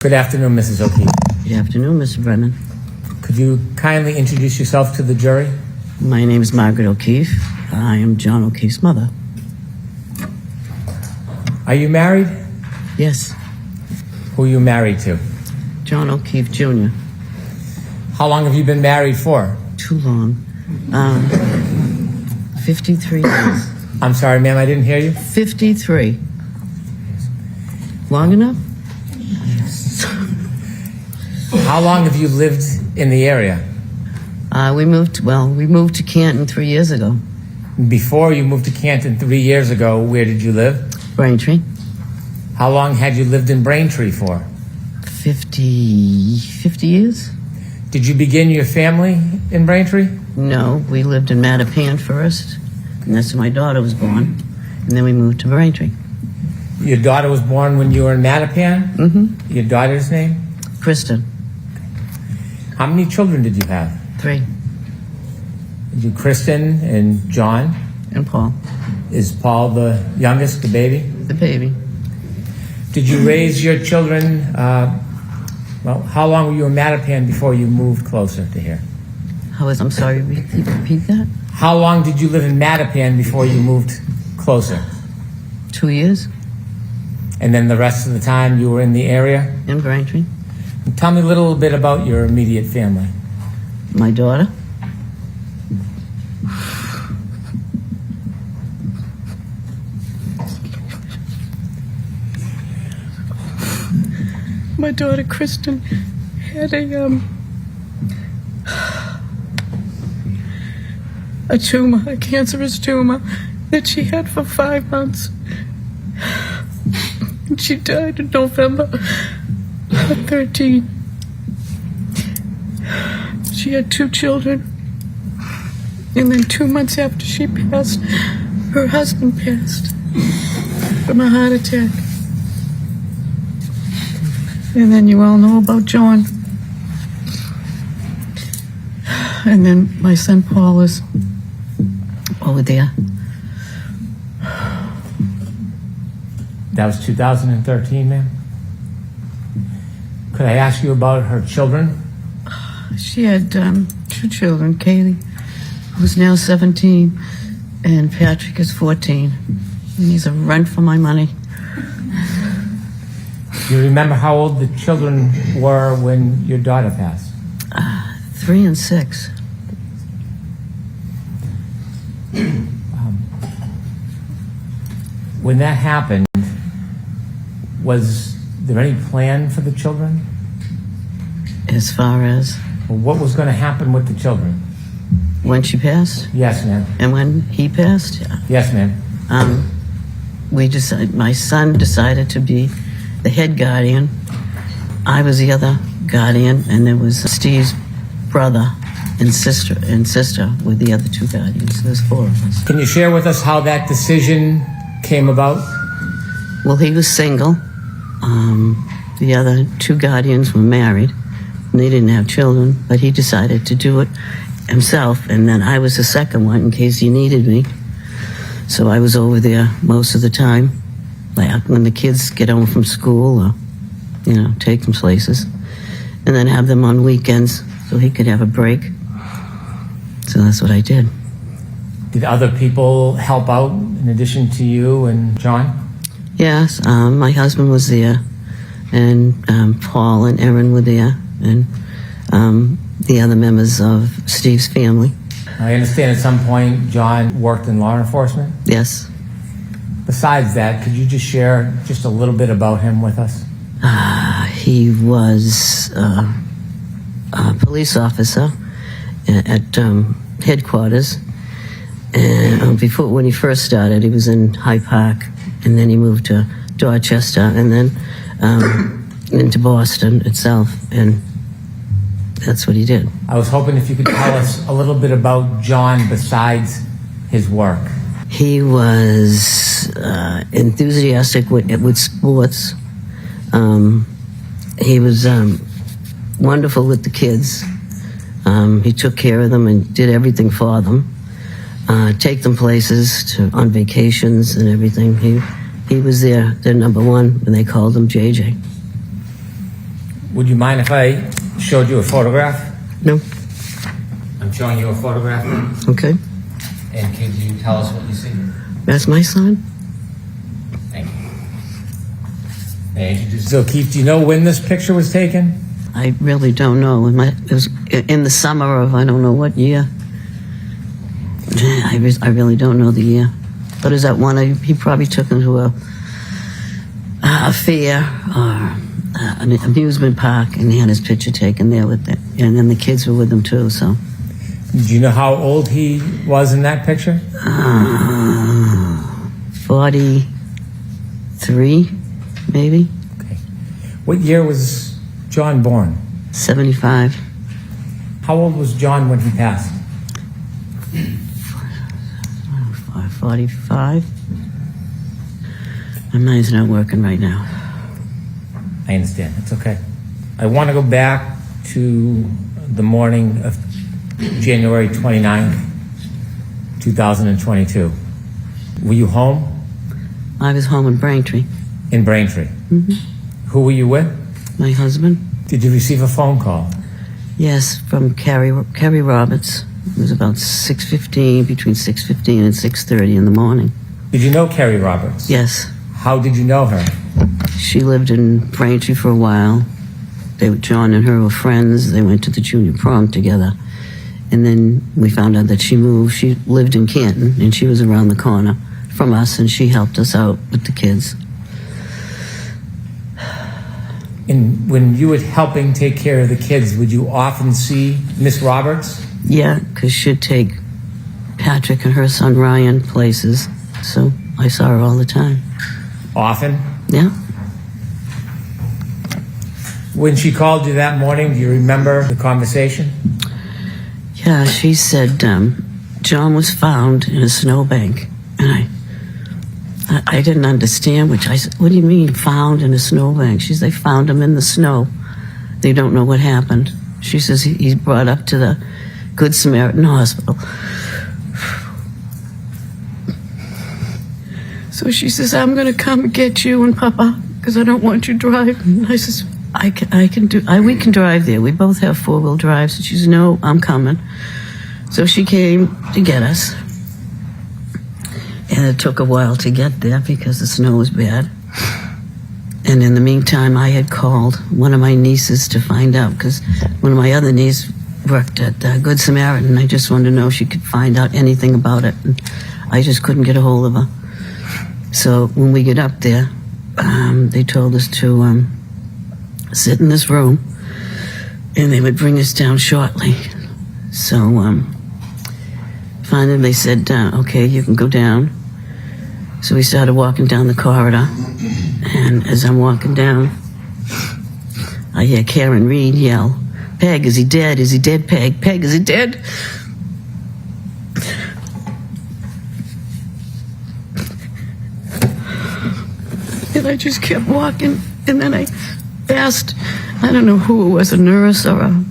Good afternoon, Mrs. O'Keefe. Good afternoon, Mr. Brennan. Could you kindly introduce yourself to the jury? My name is Margaret O'Keefe. I am John O'Keefe's mother. Are you married? Yes, Who are you married to? John O'Keefe Jr. How long have you been married for? Too long. 53 years. I'm sorry, ma'am, I didn't hear you. 53. Long enough? How long have you lived in the area? We moved to Canton 3 years ago. Before you moved to Canton 3 years ago, where did you live? Braintree. How long had you lived in Braintree for? 50 years? Did you begin your family in Braintree? No, we lived in Mattapan first, and that's where my daughter was born. And then we moved to Braintree. Your daughter was born when you were in Mattapan? Mm-hmm. Your daughter's name? Kristen. How many children did you have? 3. Did you Kristen and John? And Paul. Is Paul the youngest, the baby? The baby. Did you raise your children, how long were you in Mattapan before you moved closer to here? I'm sorry, repeat that? How long did you live in Mattapan before you moved closer? 2 years. And then the rest of the time you were in the area? In Braintree. Tell me a little bit about your immediate family. My daughter. My daughter Kristen had a tumor, a cancerous tumor that she had for 5 months. And she died in November 13. She had 2 children. And then 2 months after she passed, her husband passed from a heart attack. And then you all know about John. And then my son Paul is over there. That was 2013, ma'am? Could I ask you about her children? She had 2 children, Kaylee, who's now 17, and Patrick is 14. And he's a run for my money. Do you remember how old the children were when your daughter passed? 3 and 6. When that happened, was there any plan for the children? As far as? Or what was going to happen with the children? When she passed? Yes, ma'am. And when he passed? Yes, ma'am. My son decided to be the head guardian. I was the other guardian, and there was Steve's brother and sister were the other 2 guardians. There's 4 of us. Can you share with us how that decision came about? Well, he was single. The other 2 guardians were married, and they didn't have children, but he decided to do it himself, and then I was the second one in case he needed me. So I was over there most of the time, like when the kids get home from school or, take them places, and then have them on weekends so he could have a break. So that's what I did. Did other people help out in addition to you and John? Yes, my husband was there, and Paul and Erin were there, and the other members of Steve's family. I understand at some point John worked in law enforcement? Yes. Besides that, could you just share just a little bit about him with us? He was a police officer at headquarters. And when he first started, he was in Hyde Park, and then he moved to Dorchester, and then into Boston itself, and that's what he did. I was hoping if you could tell us a little bit about John besides his work. He was enthusiastic with sports. He was wonderful with the kids. He took care of them and did everything for them. Take them places on vacations and everything. He was their number one, and they called him JJ. Would you mind if I showed you a photograph? No. I'm showing you a photograph. Okay. And could you tell us what you see? That's my son. Thank you. May I introduce... So, Keith, do you know when this picture was taken? I really don't know. It was in the summer of I don't know what year. I really don't know the year. But is that one he probably took him to a fair or an amusement park, and he had his picture taken there with it. And then the kids were with him too, so. Do you know how old he was in that picture? 43, maybe. Okay. What year was John born? 75. How old was John when he passed? 45. My mind's not working right now. I understand. It's okay. I want to go back to the morning of January 29th, 2022. Were you home? I was home in Braintree. In Braintree? Mm-hmm. Who were you with? My husband. Did you receive a phone call? Yes, from Carrie Roberts. It was about 6:15, between 6:15 and 6:30 in the morning. Did you know Carrie Roberts? Yes. How did you know her? She lived in Braintree for a while. John and her were friends. They went to the junior prom together. And then we found out that she moved. She lived in Canton, and she was around the corner from us, and she helped us out with the kids. And when you were helping take care of the kids, would you often see Miss Roberts? Yeah, because she'd take Patrick and her son Ryan places. So I saw her all the time. Often? Yeah. When she called you that morning, do you remember the conversation? Yeah, she said John was found in a snowbank. And I didn't understand, which I said, what do you mean found in a snowbank? She said, they found him in the snow. They don't know what happened. She says he's brought up to the Good Samaritan Hospital. So she says, I'm going to come get you and Papa because I don't want you driving. And I says, we can drive there. We both have four-wheel drives. And she says, no, I'm coming. So she came to get us. And it took a while to get there because the snow was bad. And in the meantime, I had called one of my nieces to find out because one of my other nieces worked at Good Samaritan. I just wanted to know if she could find out anything about it. And I just couldn't get a hold of her. So when we get up there, they told us to sit in this room, and they would bring us down shortly. So finally they said, okay, you can go down. So we started walking down the corridor, and as I'm walking down, I hear Karen Reed yell, Peg, is he dead? Is he dead, Peg? Peg, is he dead? And I just kept walking, and then I asked, I don't know who it was, a nurse or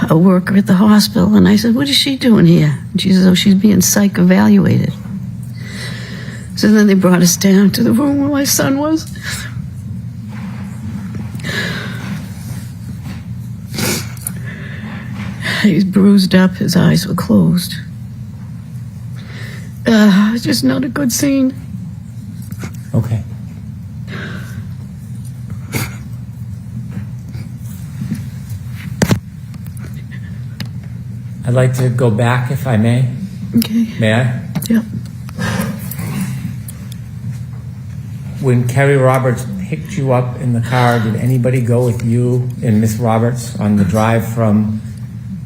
a worker at the hospital, and I said, what is she doing here? And she says, oh, she's being psych evaluated. So then they brought us down to the room where my son was. He's bruised up, his eyes were closed. It's just not a good scene. Okay. I'd like to go back, if I may. Okay. May I? Yep. When Carrie Roberts picked you up in the car, did anybody go with you and Miss Roberts on the drive from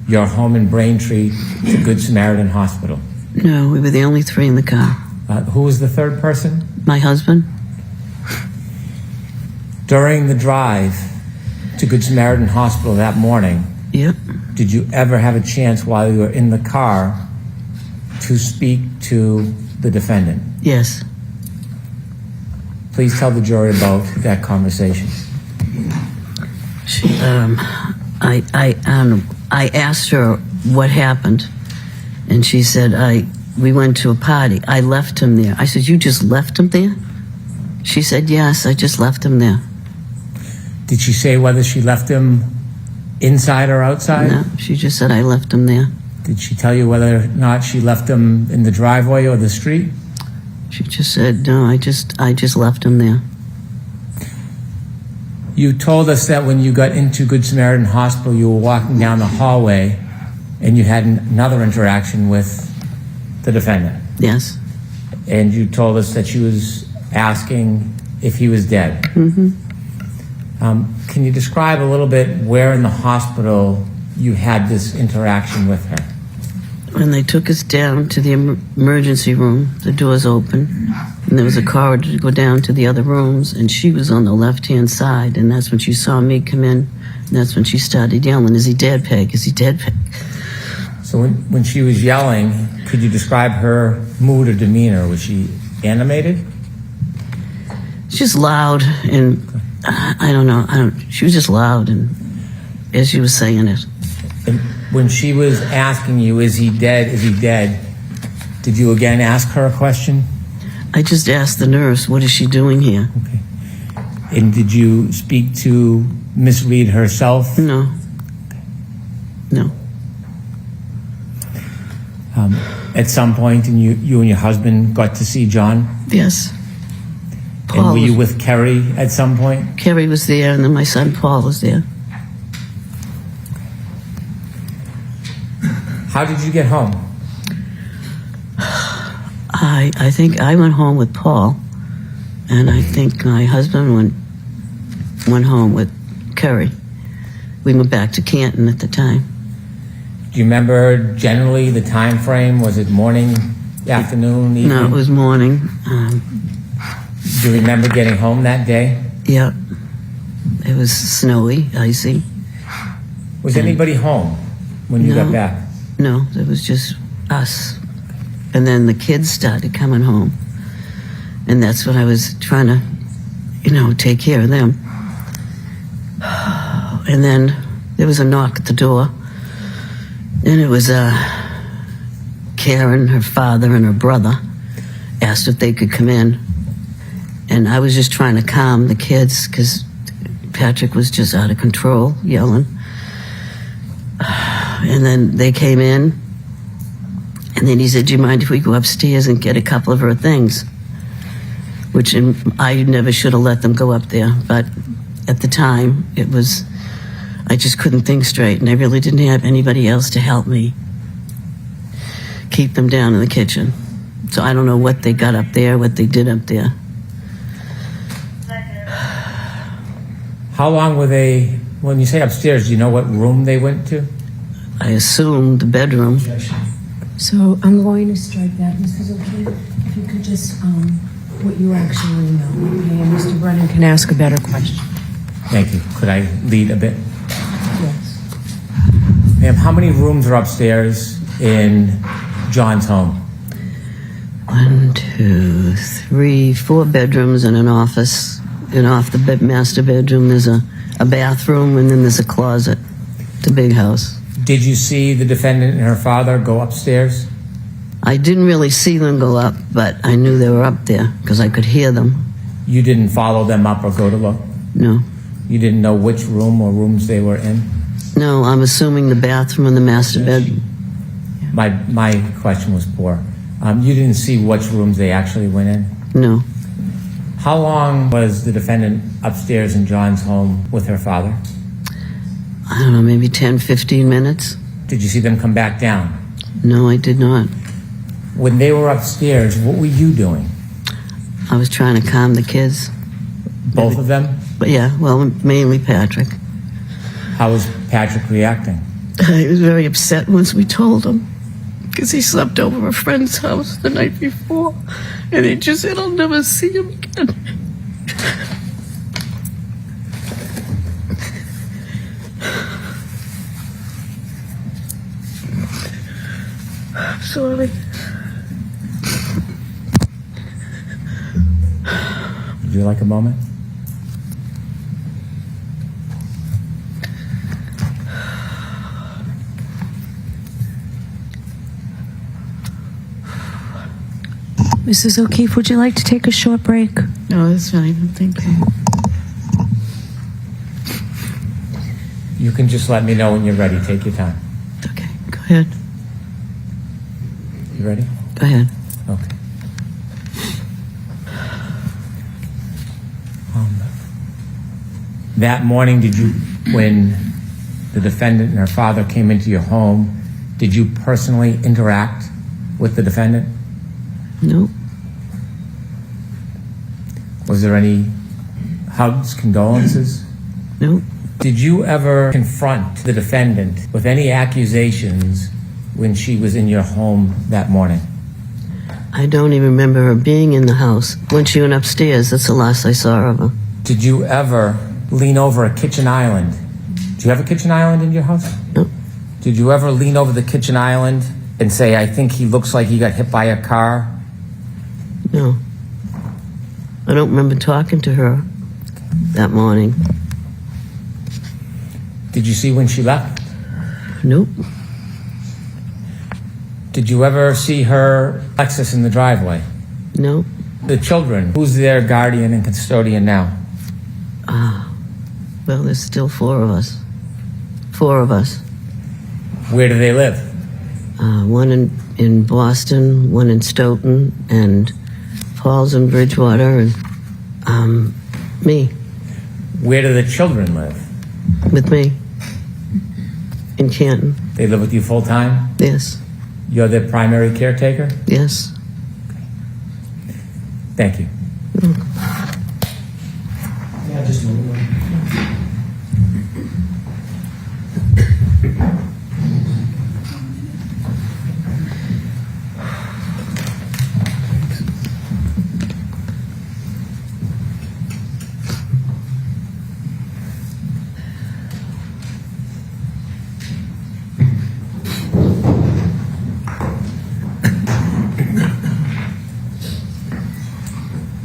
your home in Braintree to Good Samaritan Hospital? No, we were the only three in the car. Who was the third person? My husband. During the drive to Good Samaritan Hospital that morning, Yep. did you ever have a chance while you were in the car to speak to the defendant? Yes. Please tell the jury about that conversation. She, I asked her what happened, and she said, we went to a party. I left him there. I said, you just left him there? She said, yes, I just left him there. Did she say whether she left him inside or outside? No, she just said I left him there. Did she tell you whether or not she left him in the driveway or the street? She just said, no, I just left him there. You told us that when you got into Good Samaritan Hospital, you were walking down the hallway and you had another interaction with the defendant. Yes. And you told us that she was asking if he was dead. Mm-hmm. Can you describe a little bit where in the hospital you had this interaction with her? When they took us down to the emergency room, the doors open, and there was a corridor to go down to the other rooms, and she was on the left-hand side, and that's when she saw me come in, and that's when she started yelling, "Is he dead, Peg? Is he dead, Peg?" So when she was yelling, could you describe her mood or demeanor? Was she animated? She's just loud, and I don't know. She was just loud, and as she was saying it. And when she was asking you, "Is he dead? Is he dead?" did you again ask her a question? I just asked the nurse, "What is she doing here?" Okay. And did you speak to Miss Reed herself? No. No. At some point, and you and your husband got to see John? Yes. And were you with Kerry at some point? Kerry was there, and then my son Paul was there. How did you get home? I think I went home with Paul, and I think my husband went home with Kerry. We went back to Canton at the time. Do you remember generally the time frame? Was it morning, afternoon, evening? No, it was morning. Do you remember getting home that day? Yeah. It was snowy, icy. Was anybody home when you got back? No, it was just us. And then the kids started coming home. And that's when I was trying to, take care of them. And then there was a knock at the door. And it was Karen, her father, and her brother asked if they could come in. And I was just trying to calm the kids because Patrick was just out of control, yelling. And then they came in. And then he said, "Do you mind if we go upstairs and get a couple of her things?" Which I never should have let them go up there. But at the time, I just couldn't think straight. And I really didn't have anybody else to help me keep them down in the kitchen. So I don't know what they got up there, what they did up there. How long were they, when you say upstairs, do you know what room they went to? I assumed the bedroom. So I'm going to strike that, Mrs. O'Keefe. If you could just, what you actually know, okay? And Mr. Brennan can ask a better question. Thank you. Could I lead a bit? Yes. Ma'am, how many rooms are upstairs in John's home? 1, 2, 3, 4 bedrooms and an office. And off the master bedroom, there's a bathroom, and then there's a closet. It's a big house. Did you see the defendant and her father go upstairs? I didn't really see them go up, but I knew they were up there because I could hear them. You didn't follow them up or go to look? No. You didn't know which room or rooms they were in? No, I'm assuming the bathroom and the master bedroom. My question was poor. You didn't see which rooms they actually went in? No. How long was the defendant upstairs in John's home with her father? I don't know, maybe 10, 15 minutes. Did you see them come back down? No, I did not. When they were upstairs, what were you doing? I was trying to calm the kids. Both of them? But yeah, well, mainly Patrick. How was Patrick reacting? He was very upset once we told him because he slept over a friend's house the night before, and he just said, "I'll never see him again." I'm sorry. Would you like a moment? Mrs. O'Keefe, would you like to take a short break? No, that's fine. Thank you. You can just let me know when you're ready. Take your time. Okay, go ahead. You ready? Go ahead. Okay. That morning, when the defendant and her father came into your home, did you personally interact with the defendant? No. Was there any hugs, condolences? No. Did you ever confront the defendant with any accusations when she was in your home that morning? I don't even remember her being in the house. When she went upstairs, that's the last I saw of her. Did you ever lean over a kitchen island? Do you have a kitchen island in your house? No. Did you ever lean over the kitchen island and say, I think he looks like he got hit by a car? No. I don't remember talking to her that morning. Did you see when she left? Nope. Did you ever see her Lexus in the driveway? No. The children, who's their guardian and custodian now? Well, there's still 4 of us. 4 of us. Where do they live? One in Boston, one in Stoughton, and Paul's in Bridgewater, and me. Where do the children live? With me. In Canton. They live with you full time? Yes. You're their primary caretaker? Yes. Thank you. Yeah, just a moment.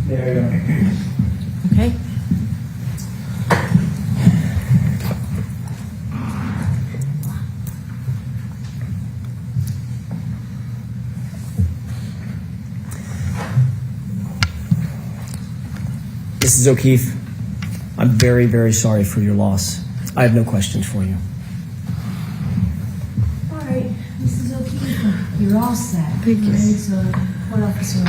There you go. Okay. Mrs. O'Keefe, I'm very, very sorry for your loss. I have no questions for you. All right, Mrs. O'Keefe, you're all set. Thank you. Okay, so, what officer?